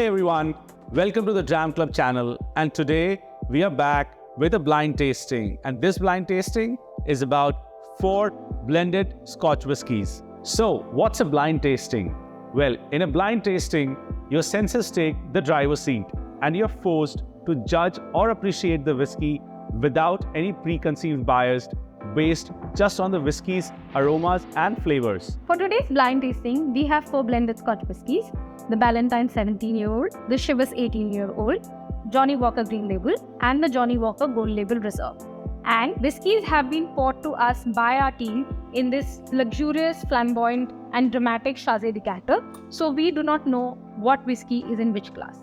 Hey everyone, welcome to the Jam Club channel, and today we are back with a blind tasting, and this blind tasting is about 4 blended Scotch whiskies. So what's a blind tasting? Well, in a blind tasting, your senses take the driver's seat and you're forced to judge or appreciate the whiskey without any preconceived bias based just on the whiskey's aromas and flavors. For today's blind tasting, we have 4 blended Scotch whiskies: the Ballantines 17-year-old, the Chivas 18-year-old, Johnnie Walker Green Label, and the Johnnie Walker Gold Label Reserve. And whiskies have been poured to us by our team in this luxurious, flamboyant, and dramatic Chazé decanter, so we do not know what whiskey is in which glass.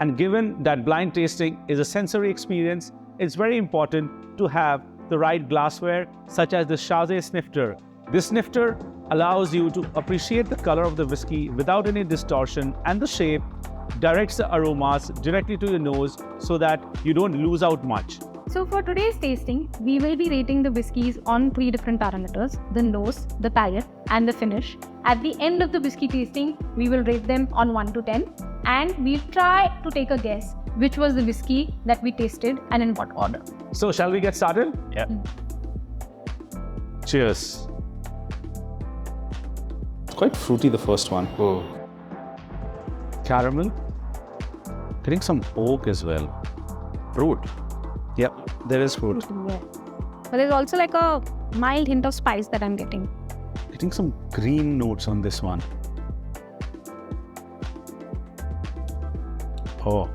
And given that blind tasting is a sensory experience, it's very important to have the right glassware, such as the Chazé snifter. This snifter allows you to appreciate the color of the whiskey without any distortion, and the shape directs the aromas directly to your nose so that you don't lose out much. So for today's tasting, we will be rating the whiskies on 3 different parameters: the nose, the palate, and the finish. At the end of the whiskey tasting, we will rate them on 1 to 10, and we'll try to take a guess which was the whiskey that we tasted and in what order. So shall we get started? Yeah. Cheers. It's quite fruity, the first one. Oh. Caramel. Getting some oak as well. Fruit. Yep, there is fruit. Yeah. But there's also like a mild hint of spice that I'm getting. Getting some green notes on this one. Oh.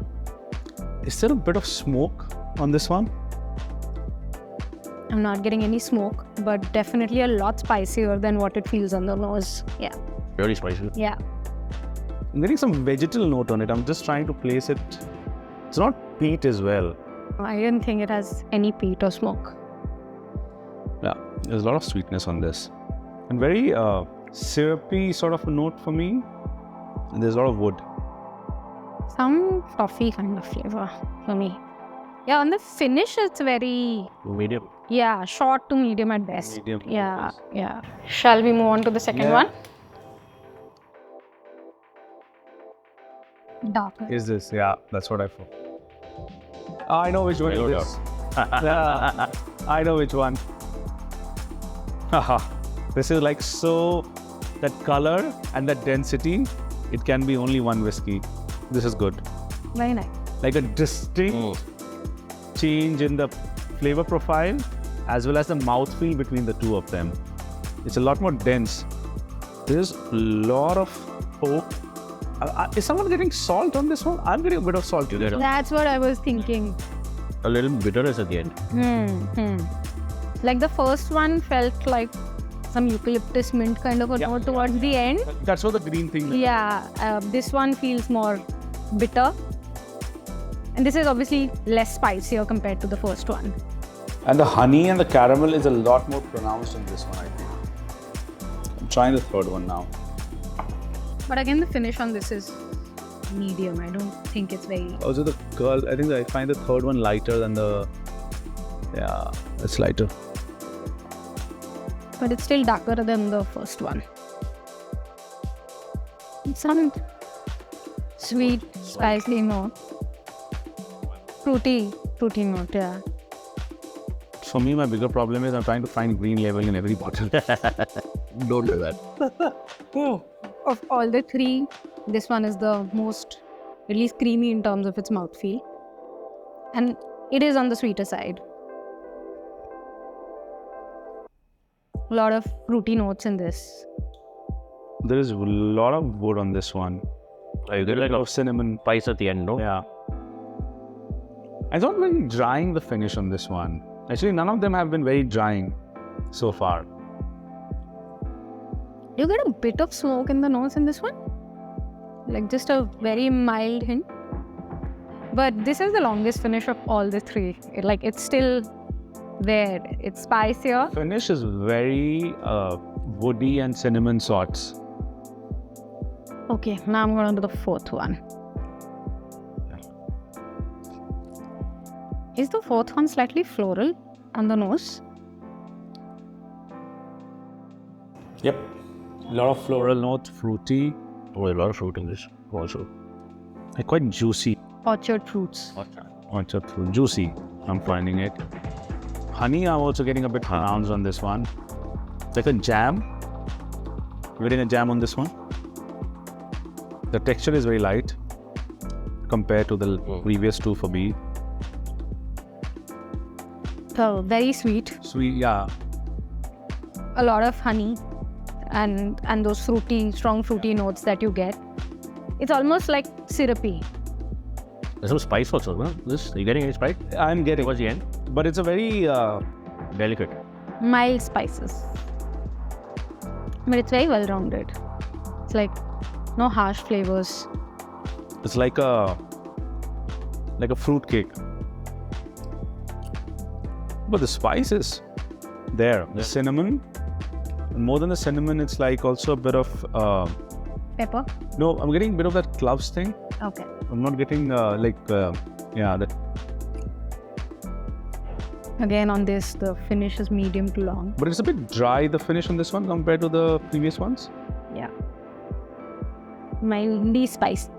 Is there a bit of smoke on this one? I'm not getting any smoke, but definitely a lot spicier than what it feels on the nose. Yeah. Very spicy. Yeah. I'm getting some vegetal note on it. I'm just trying to place it. It's not peat as well. I didn't think it has any peat or smoke. Yeah, there's a lot of sweetness on this. And very syrupy sort of a note for me. And there's a lot of wood. Some toffee kind of flavor for me. Yeah, on the finish, it's very, Medium. yeah, short to medium at best. Medium. Yeah, yeah. Shall we move on to the second one? Darker. Is this? Yeah, that's what I thought. I know which one No it is. Yeah, I know which one. Haha. This is like so, that color and that density, it can be only one whiskey. This is good. Very nice. Like a distinct change in the flavor profile as well as the mouthfeel between the two of them. It's a lot more dense. There's a lot of oak. Is someone getting salt on this one? I'm getting a bit of salt. That's what I was thinking. A little bitterness at the end. Like the first one felt like some eucalyptus mint kind of a note towards the end. That's what the green thing is. Yeah, this one feels more bitter. And this is obviously less spicier compared to the first one. And the honey and the caramel is a lot more pronounced in this one, I think. I'm trying the third one now. But again, the finish on this is medium. I don't think it's very... Also the curl, I think I find the third one lighter than the... Yeah, it's lighter. But it's still darker than the first one. It's some sweet, spicy note. Fruity note, yeah. For me, my bigger problem is I'm trying to find green label in every bottle. Don't do that. Of all the 3, this one is the most, at least creamy in terms of its mouthfeel. And it is on the sweeter side. A lot of fruity notes in this. There is a lot of wood on this one. You get like a Cinnamon. spice at the end, no? Yeah. I don't really drying the finish on this one. Actually, none of them have been very drying so far. You get a bit of smoke in the nose in this one. Like just a very mild hint. But this is the longest finish of all the 3. It's still there. It's spicier. Finish is very woody and cinnamon sorts. Okay, now I'm going on to the 4th one. Is the 4th one slightly floral on the nose? Yep. A lot of floral note, fruity. Oh, a lot of fruit in this also. They're quite juicy. Orchard fruits. Orchard fruit. Juicy. I'm finding it. Honey, I'm also getting a bit pronounced on this one. Like a jam. Getting a jam on this one. The texture is very light compared to the previous two for me. So very sweet. Sweet, yeah. A lot of honey and those fruity, strong fruity notes that you get. It's almost like syrupy. There's some spice also, no? This, are you getting any spice? I'm getting, Towards the end? but it's a very Delicate. Mild spices. But it's very well rounded. It's like no harsh flavors. it's like a fruit cake. But the spice is there. The cinnamon, and more than the cinnamon, it's like also a bit of Pepper? no, I'm getting a bit of that cloves thing. Okay. I'm not getting that. Again, on this, the finish is medium to long. But it's a bit dry, the finish on this one compared to the previous ones. Yeah. Mildly spicy.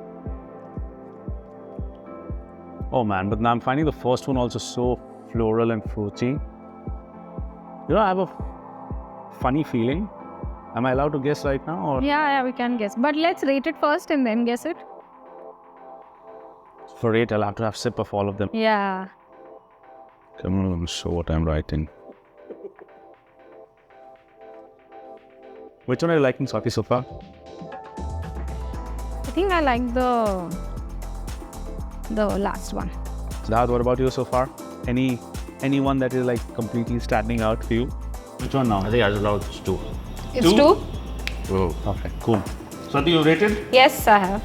Oh man, but now I'm finding the first one also so floral and fruity. You know, I have a funny feeling. Am I allowed to guess right now? Or Yeah, we can guess. But let's rate it first and then guess it. for it, I'll have to have a sip of all of them. Yeah. Come on, I'm show what I'm writing. Which one are you liking, Swati, so far? I think I like the last one. Siddharth, what about you so far? Anyone that is like completely standing out for you? Which one now? I think as of now it's 2. It's Two? 2? Oh. Okay, cool. Swati, you rated? Yes, I have.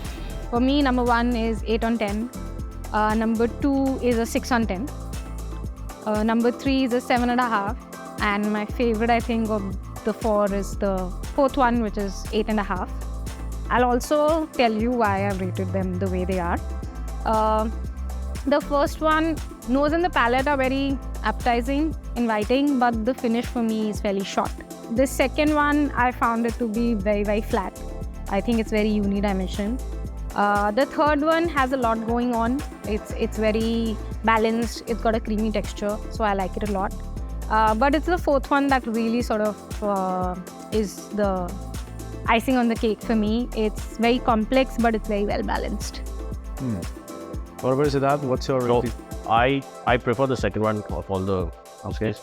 For me, number 1 is 8 on 10. Number 2 is a 6 on 10. Number 3 is a 7.5. And my favorite, I think, of the 4 is the 4th one, which is 8.5. I'll also tell you why I've rated them the way they are. The first one, nose and the palate are very appetizing, inviting, but the finish for me is fairly short. The second one, I found it to be very, very flat. I think it's very unidimensional. The third one has a lot going on. It's very balanced. It's got a creamy texture, so I like it a lot. But it's the fourth one that really sort of is the icing on the cake for me. It's very complex, but it's very well balanced. What about Siddharth? What's your So, rating? I prefer the second one of all the whiskies.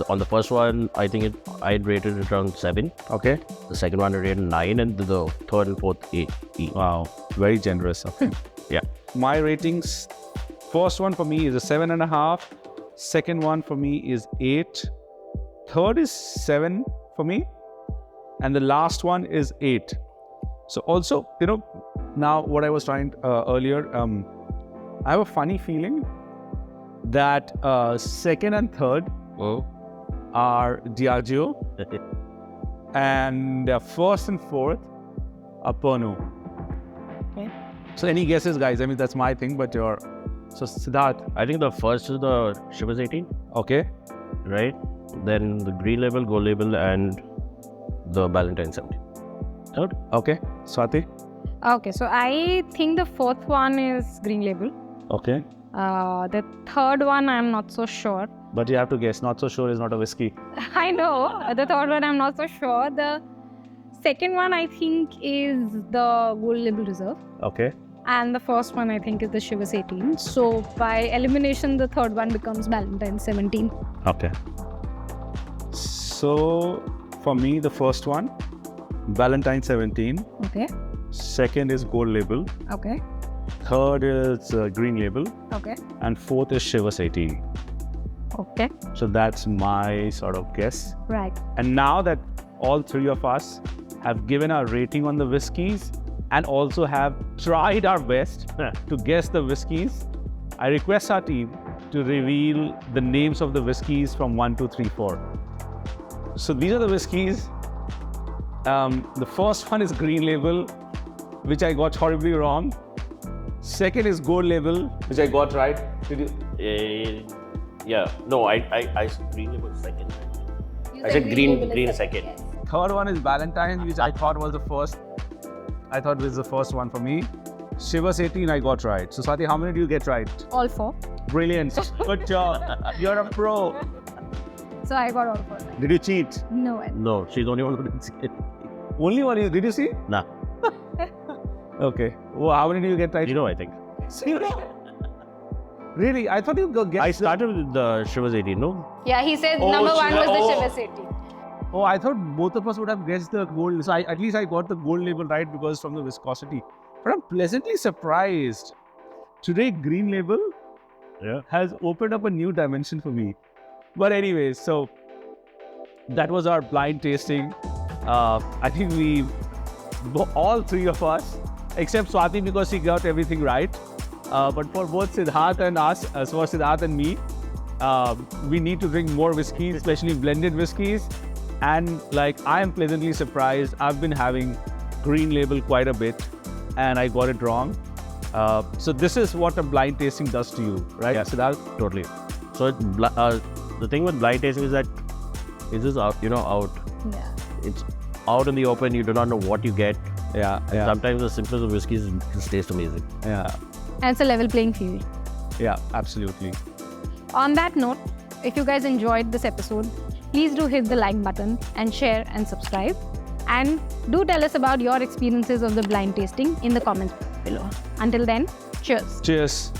On the first one, I think I'd rated it around 7. Okay. The second one I rated 9, and the third and fourth 8. Wow, very generous of you. Yeah. My ratings, first one for me is a 7.5. Second one for me is 8. Third is 7 for me. And the last one is 8. So also, now what I was trying earlier, I have a funny feeling that second and third are Diageo and first and fourth are Pernod. Okay. So any guesses, guys? I mean, that's my thing, but so Siddharth. I think the first is the Chivas 18, Okay. right? Then the Green Label, Gold Label, and the Ballantines 17. Third? Okay. Swati. Okay, so I think the fourth one is Green Label. Okay. The third one, I'm not so sure. But you have to guess. Not so sure is not a whiskey. I know. The third one, I'm not so sure. The second one, I think, is the Gold Label Reserve. Okay. And the first one, I think, is the Chivas 18. So by elimination, the third one becomes Ballantines 17. Okay. So for me, the first one, Ballantine 17. Okay. Second is Gold Label. Okay. Third is Green Label. Okay. And fourth is Chivas 18. Okay. So that's my sort of guess. Right. And now that all three of us have given our rating on the whiskies and also have tried our best to guess the whiskies, I request our team to reveal the names of the whiskies from 1, 2, 3, 4. So these are the whiskies. The first one is Green Label, which I got horribly wrong. Second is Gold Label, which I got right. Did you? Yeah. No, I Green Label second. I said green second. Third one is Ballantines, which I thought was the first. I thought was the first one for me. Chivas 18 I got right. So Swati, how many do you get right? All 4. Brilliant. Good job. You're a pro. So I got all 4. Did you cheat? No. No, she's the only one who didn't see it. Only one. Did you see? Nah, Okay. Well, how many do you get right? 0 I think. Really? I thought you would get. I started with the Chivas 18, no? Yeah, he said Oh, number 1 was the oh. Chivas 80. Oh, I thought both of us would have guessed the gold. So at least I got the gold label right because from the viscosity. But I'm pleasantly surprised. Today, Green Label Yeah. has opened up a new dimension for me. But anyways, so that was our blind tasting. I think all 3 of us, except Swati because she got everything right. But for both Siddharth and us, for Siddharth and me, we need to drink more whiskeys, especially blended whiskeys. And like, I am pleasantly surprised. I've been having Green Label quite a bit and I got it wrong. So this is what a blind tasting does to you, right, Yeah. Siddharth? Totally. So the thing with blind tasting is that it's just out, out. Yeah. It's out in the open. You do not know what you get. Yeah, And sometimes the simplest of whiskeys just taste amazing. yeah, And it's a level playing field. yeah, absolutely. On that note, if you guys enjoyed this episode, please do hit the like button and share and subscribe. And do tell us about your experiences of the blind tasting in the comments below. Until then, cheers. Cheers.